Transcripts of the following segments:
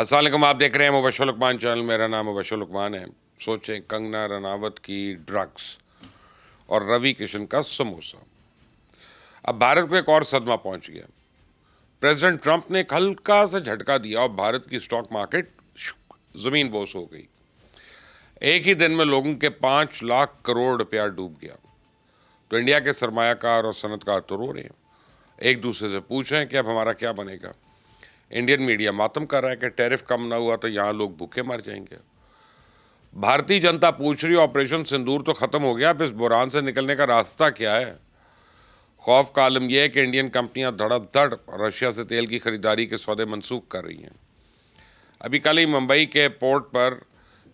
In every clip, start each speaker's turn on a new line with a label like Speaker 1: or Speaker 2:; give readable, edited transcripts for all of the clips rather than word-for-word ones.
Speaker 1: अस्सलाम वालेकुम, आप देख रहे हैं मुबशर लुकमान चैनल। मेरा नाम मुबशर लुकमान है। सोचें, कंगना रनावत की ड्रग्स और रवि किशन का समोसा। अब भारत को एक और सदमा पहुंच गया। प्रेसिडेंट ट्रंप ने एक हल्का सा झटका दिया और भारत की स्टॉक मार्केट जमीन बोस हो गई। एक ही दिन में लोगों के 5 लाख करोड़ रुपया डूब गया। तो इंडिया के सरमायाकार और सनतकार तो रो रहे हैं, एक दूसरे से पूछ रहे हैं कि अब हमारा क्या बनेगा। इंडियन मीडिया मातम कर रहा है कि टैरिफ कम ना हुआ तो यहाँ लोग भूखे मर जाएंगे। भारतीय जनता पूछ रही है ऑपरेशन सिंदूर तो खत्म हो गया, अब इस बुरान से निकलने का रास्ता क्या है। खौफ का आलम यह है कि इंडियन कंपनियां धड़ाधड़ रशिया से तेल की खरीदारी के सौदे मनसूख कर रही हैं। अभी कल ही मुंबई के पोर्ट पर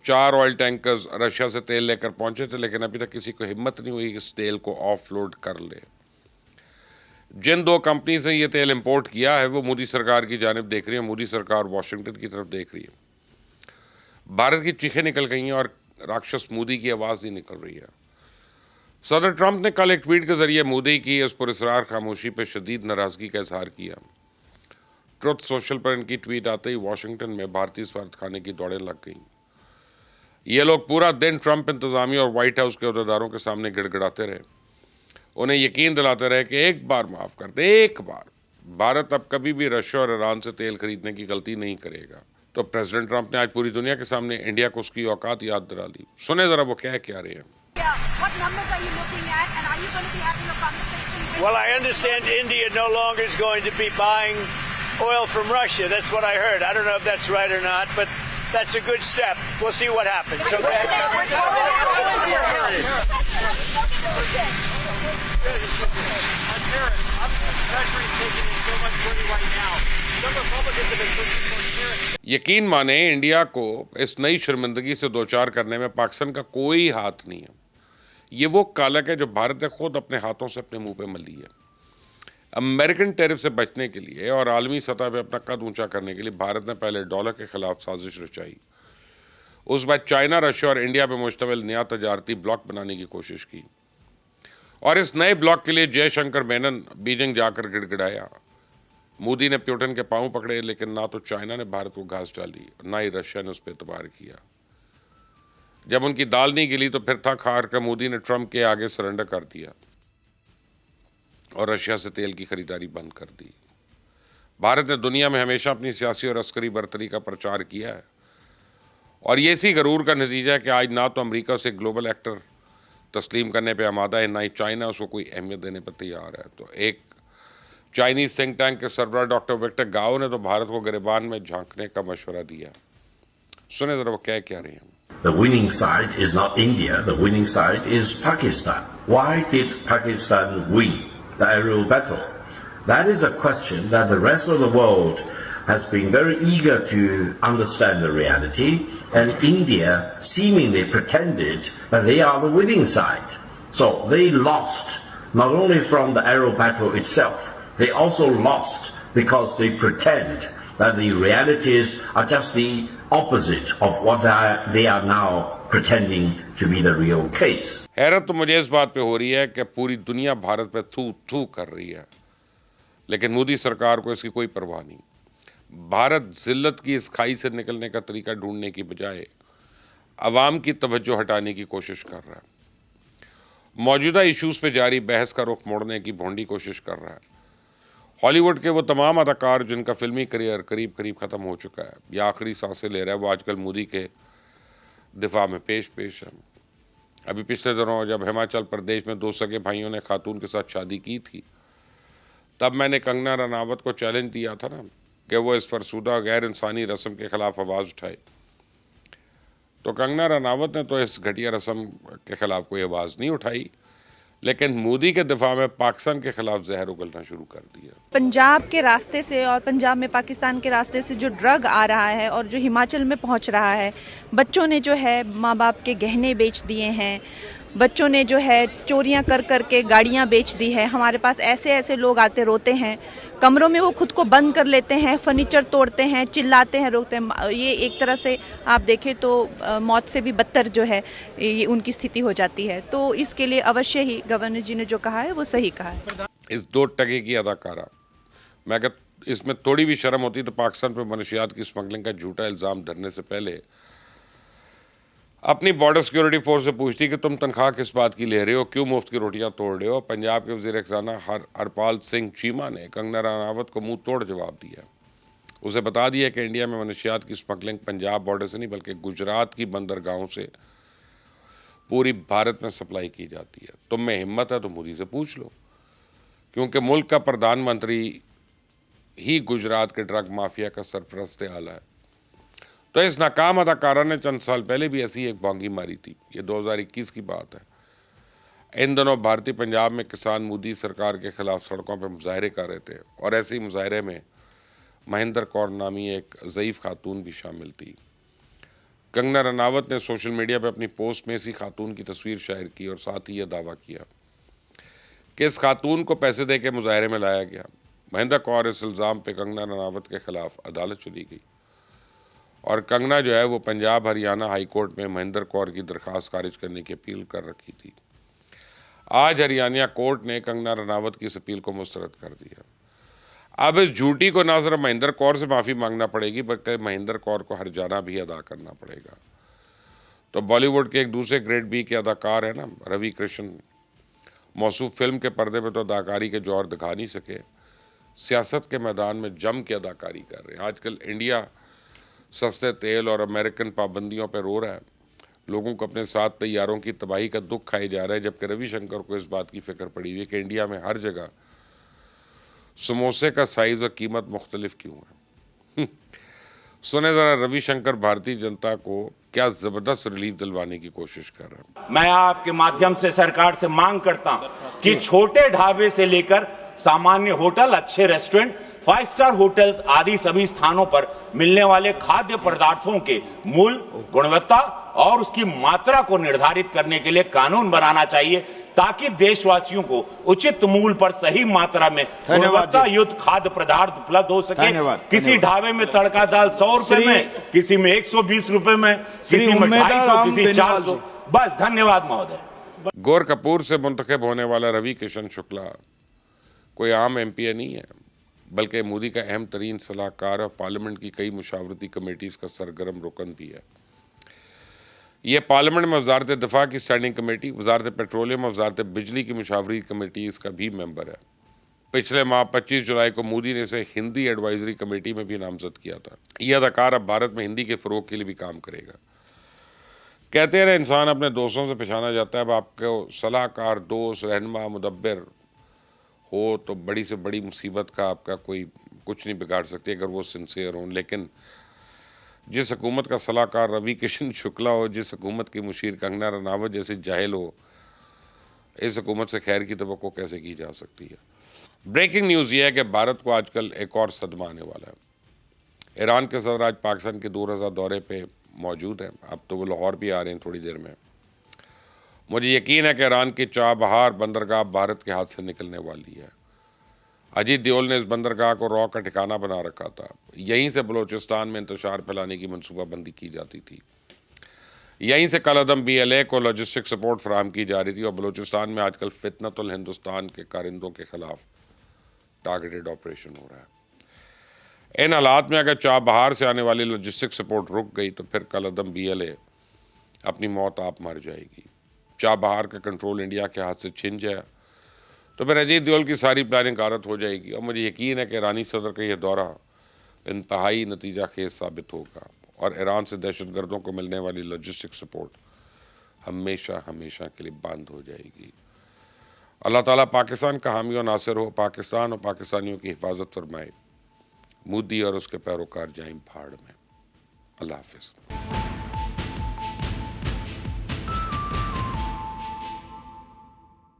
Speaker 1: 4 ऑयल टैंकर्स रशिया से तेल लेकर पहुंचे थे, लेकिन अभी तक किसी को हिम्मत नहीं हुई कि इस तेल को ऑफलोड कर ले। जिन 2 कंपनी से ये तेल इंपोर्ट किया है वो मोदी सरकार की जानिब देख रही है। मोदी सरकार वॉशिंगटन की तरफ देख रही है। भारत की चीखें निकल गई हैं और राक्षस मोदी की आवाज़ नहीं निकल रही है। सदर ट्रंप ने कल एक ट्वीट के जरिए मोदी की इस पुरस्कार खामोशी पर शदीद नाराजगी का इजहार किया। ट्रुथ सोशल पर इनकी ट्वीट आते ही वॉशिंगटन में भारतीय सफारत खाने की दौड़ें लग गईं। ये लोग पूरा दिन ट्रंप इंतजामिया और व्हाइट हाउस के अहदेदारों के सामने गिड़गिड़ाते रहे, उन्हें यकीन दिलाते रहे कि एक बार माफ कर दे, एक बार। भारत अब कभी भी रशिया और ईरान से तेल खरीदने की गलती नहीं करेगा। तो प्रेसिडेंट ट्रंप ने आज पूरी दुनिया के सामने इंडिया को उसकी औकात याद दिला दी। सुने जरा वो क्या रहे हैं।
Speaker 2: Well, I understand India no longer is going to be buying oil from Russia. That's what I heard. I don't know if that's right or not, but that's a good step. We'll see what happens. Okay?
Speaker 1: यकीन माने, India को इस नई शर्मिंदगी से दो चार करने में पाकिस्तान का कोई हाथ नहीं है। ये वो कालक है जो भारत ने खुद अपने हाथों से अपने मुंह पे मली है। अमेरिकन टैरिफ से बचने के लिए और आलमी सतह पे अपना कद ऊंचा करने के लिए भारत ने पहले डॉलर के खिलाफ साजिश रचाई। उस बाद चाइना, रशिया और इंडिया पे मुश्तमिल नया तजारती ब्लॉक बनाने की कोशिश की और इस नए ब्लॉक के लिए जयशंकर मेनन बीजिंग जाकर गिड़गिड़ाया। मोदी ने प्यूटन के पांव पकड़े, लेकिन ना तो चाइना ने भारत को घास डाली, ना ही रशिया ने उस पर एतबार किया। जब उनकी दाल नहीं गिली तो फिर थक हार कर मोदी ने ट्रंप के आगे सरेंडर कर दिया और रशिया से तेल की खरीदारी बंद कर दी। भारत ने दुनिया में हमेशा अपनी सियासी और अस्करी बर्तरी का प्रचार किया है और ये इसी गरूर का नतीजा है कि आज ना तो अमेरिका से ग्लोबल एक्टर तस्लीम करने पर आमादा है, ना ही चाइना उसको कोई अहमियत देने पर तैयार है। तो एक चाइनीज थिंक टैंक के सरबराह डॉक्टर विक्टर गाओ ने तो भारत को गिरबान में झांकने का मशवरा दिया। सुने जरा वो क्या रहे हैं।
Speaker 3: The winning side is not India, the winning side is Pakistan. Why did Pakistan win the aerial battle? That is a question that the rest of the world has been very eager to understand the reality, and India seemingly pretended that they are the winning side. So they lost not only from the aerial battle itself, they also lost because they pretend that the realities are just the opposite of what they are now pretending to be the real case.
Speaker 1: हैरत तो मुझे इस बात पे हो रही है कि पूरी दुनिया भारत पे थू थू कर रही है, लेकिन मोदी सरकार को इसकी कोई परवाह नहीं। भारत जिल्लत की इस खाई से निकलने का तरीका ढूंढने की बजाय अवाम की तवज्जो हटाने की कोशिश कर रहा है। मौजूदा इश्यूज पे जारी बहस का रुख मोड़ने की भोंडी कोशिश कर रहा है। हॉलीवुड के वो तमाम अदाकार जिनका फिल्मी करियर करीब करीब ख़त्म हो चुका है या आखिरी सांसें ले रहा है, वो आजकल मोदी के दिफा में पेश है। अभी पिछले दिनों जब हिमाचल प्रदेश में 2 सगे भाइयों ने खातून के साथ शादी की थी, तब मैंने कंगना रनावत को चैलेंज दिया था ना कि वो इस फरसूदा गैर इंसानी रस्म के खिलाफ आवाज़ उठाए। तो कंगना रनावत ने तो इस घटिया रस्म के खिलाफ कोई आवाज़ नहीं उठाई, लेकिन मोदी के दिफा में पाकिस्तान के खिलाफ जहर उगलना शुरू कर दिया।
Speaker 4: पंजाब के रास्ते से और पंजाब में पाकिस्तान के रास्ते से जो ड्रग आ रहा है और जो हिमाचल में पहुंच रहा है, बच्चों ने जो है माँ बाप के गहने बेच दिए हैं, बच्चों ने जो है चोरियां कर के गाड़ियां बेच दी है। हमारे पास ऐसे लोग आते रोते हैं, कमरों में वो खुद को बंद कर लेते हैं, फर्नीचर तोड़ते हैं, चिल्लाते हैं, रोकते हैं। ये एक तरह से आप देखें तो मौत से भी बदतर जो है ये उनकी स्थिति हो जाती है। तो इसके लिए अवश्य ही गवर्नर जी ने जो कहा है वो सही कहा है।
Speaker 1: इस 2 टके की अदाकारा, मैं अगर इसमें थोड़ी भी शर्म होती तो पाकिस्तान पर मनशियात की स्मगलिंग का झूठा इल्ज़ाम धरने से पहले अपनी बॉर्डर सिक्योरिटी फोर्स से पूछती कि तुम तनख्वाह किस बात की ले रहे हो, क्यों मुफ्त की रोटियां तोड़ रहे हो। पंजाब के वज़ीर ख़ज़ाना हरपाल सिंह चीमा ने कंगना रनावत को मुंह तोड़ जवाब दिया। उसे बता दिया कि इंडिया में मनशियात की स्मगलिंग पंजाब बॉर्डर से नहीं बल्कि गुजरात की बंदरगाहों से पूरी भारत में सप्लाई की जाती है। तुम में हिम्मत है तो मोदी से पूछ लो, क्योंकि मुल्क का प्रधानमंत्री ही गुजरात के ड्रग माफिया का सरपरस्त आला है। तो इस नाकाम अदाकारा ने चंद साल पहले भी ऐसी एक बांगी मारी थी। ये 2021 की बात है। इन दिनों भारतीय पंजाब में किसान मोदी सरकार के खिलाफ सड़कों पर मुजाहरे कर रहे थे और ऐसे ही मुजाहरे में महेंद्र कौर नामी एक ज़ईफ़ खातून भी शामिल थी। कंगना रनावत ने सोशल मीडिया पर अपनी पोस्ट में इसी खातून की तस्वीर शायर की और साथ ही यह दावा किया कि इस खातून को पैसे दे के मुजाहरे में लाया गया। महेंद्र कौर इस इल्ज़ाम पे कंगना रनावत के खिलाफ अदालत चली गई और कंगना जो है वो पंजाब हरियाणा हाई कोर्ट में महेंद्र कौर की दरख्वास्त खारिज करने की अपील कर रखी थी। आज हरियाणा कोर्ट ने कंगना रनावत की इस अपील को मुस्तरद कर दिया। अब इस झूठी को ना सिर्फ महेंद्र कौर से माफ़ी मांगना पड़ेगी बल्कि महेंद्र कौर को हर्जाना भी अदा करना पड़ेगा। तो बॉलीवुड के एक दूसरे ग्रेड बी के अदाकार है ना रवि किशन, मौसूफ फिल्म के पर्दे पर तो अदाकारी के जौहर दिखा नहीं सके, सियासत के मैदान में जम के अदाकारी कर रहे हैं। आजकल इंडिया सस्ते तेल और अमेरिकन पाबंदियों पर रो रहा है, लोगों को अपने साथ तैयारों की तबाही का दुख खाए जा रहा है, जबकि रविशंकर को इस बात की फिक्र पड़ी हुई है कि इंडिया में हर जगह समोसे का साइज और कीमत मुख्तलिफ क्यों है। सुने जरा रविशंकर भारतीय जनता को क्या जबरदस्त रिलीफ दिलवाने की कोशिश कर रहे हैं।
Speaker 5: मैं आपके माध्यम से सरकार से मांग करता हूं कि छोटे ढाबे से लेकर सामान्य होटल, अच्छे रेस्टोरेंट, 5 स्टार होटल्स आदि सभी स्थानों पर मिलने वाले खाद्य पदार्थों के मूल्य, गुणवत्ता और उसकी मात्रा को निर्धारित करने के लिए कानून बनाना चाहिए, ताकि देशवासियों को उचित मूल्य पर सही मात्रा में गुणवत्ता युक्त खाद्य पदार्थ उपलब्ध हो सके। किसी ढाबे में तड़का दाल 100 रुपए में, किसी में 120 रुपए में, किसी में 250, किसी 400। बस, धन्यवाद महोदय।
Speaker 1: गोर कपूर से मुंतखब होने वाला रवि किशन शुक्ला कोई आम एमपी नहीं है, बल्कि मोदी का अहम तरीन सलाहकार और पार्लियामेंट की कई मुशावरती कमेटीज का सरगर्म रुकन भी है। ये पार्लियामेंट में वजारत दिफा की स्टैंडिंग कमेटी, वजारत पेट्रोलियम और वजारत बिजली की मुशावरी कमेटी इसका भी मेंबर है। पिछले माह 25 जुलाई को मोदी ने इसे हिंदी एडवाइजरी कमेटी में भी नामजद किया था। यह अदाकार अब भारत में हिंदी के फ़रोग के लिए भी काम करेगा। कहते हैं इंसान अपने दोस्तों से पहचाना जाता है। अब आपको सलाहकार, दोस्त, रहनुमा, मुदब्बिर हो तो बड़ी से बड़ी मुसीबत का आपका कोई कुछ नहीं बिगाड़ सकती अगर वो सिंसियर हों। लेकिन जिस हुकूमत का सलाहकार रवि किशन शुक्ला हो, जिस हुकूमत की मुशीर कंगना रनावत जैसे जाहिल हो, इस हुकूमत से खैर की तवक्को कैसे की जा सकती है। ब्रेकिंग न्यूज़ ये है कि भारत को आजकल एक और सदमा आने वाला है। ईरान के सदर आज पाकिस्तान के 2 रोज़ा दौरे पे मौजूद हैं। अब तो वो लाहौर भी आ रहे हैं थोड़ी देर में। मुझे यकीन है कि ईरान की चाबहार बंदरगाह भारत के हाथ से निकलने वाली है। अजीत देओल ने इस बंदरगाह को रॉ का ठिकाना बना रखा था। यहीं से बलूचिस्तान में इंतशार फैलाने की मनसूबाबंदी की जाती थी। यहीं से कलअदम BLA को लॉजिस्टिक सपोर्ट फराहम की जा रही थी और बलूचिस्तान में आजकल फितनतुल हिंदुस्तान के कारिंदों के खिलाफ टारगेटेड ऑपरेशन हो रहा है। इन हालात में अगर चाबहार से आने वाली लॉजिस्टिक सपोर्ट रुक गई तो फिर कलअदम BLA अपनी मौत आप मर जाएगी। चाबहार का कंट्रोल इंडिया के हाथ से छिन जाए तो फिर अजीत देओल की सारी प्लानिंग कारत हो जाएगी। और मुझे यकीन है कि ईरानी सदर का यह दौरा इंतहाई नतीजा खेज साबित होगा और ईरान से दहशतगर्दों को मिलने वाली लॉजिस्टिक सपोर्ट हमेशा हमेशा के लिए बंद हो जाएगी। अल्लाह ताला पाकिस्तान का हामी और नासिर हो, पाकिस्तान और पाकिस्तानियों की हिफाजत फरमाए। मोदी और उसके पैरोकार जाएं भाड़ में। अल्लाह हाफिज़।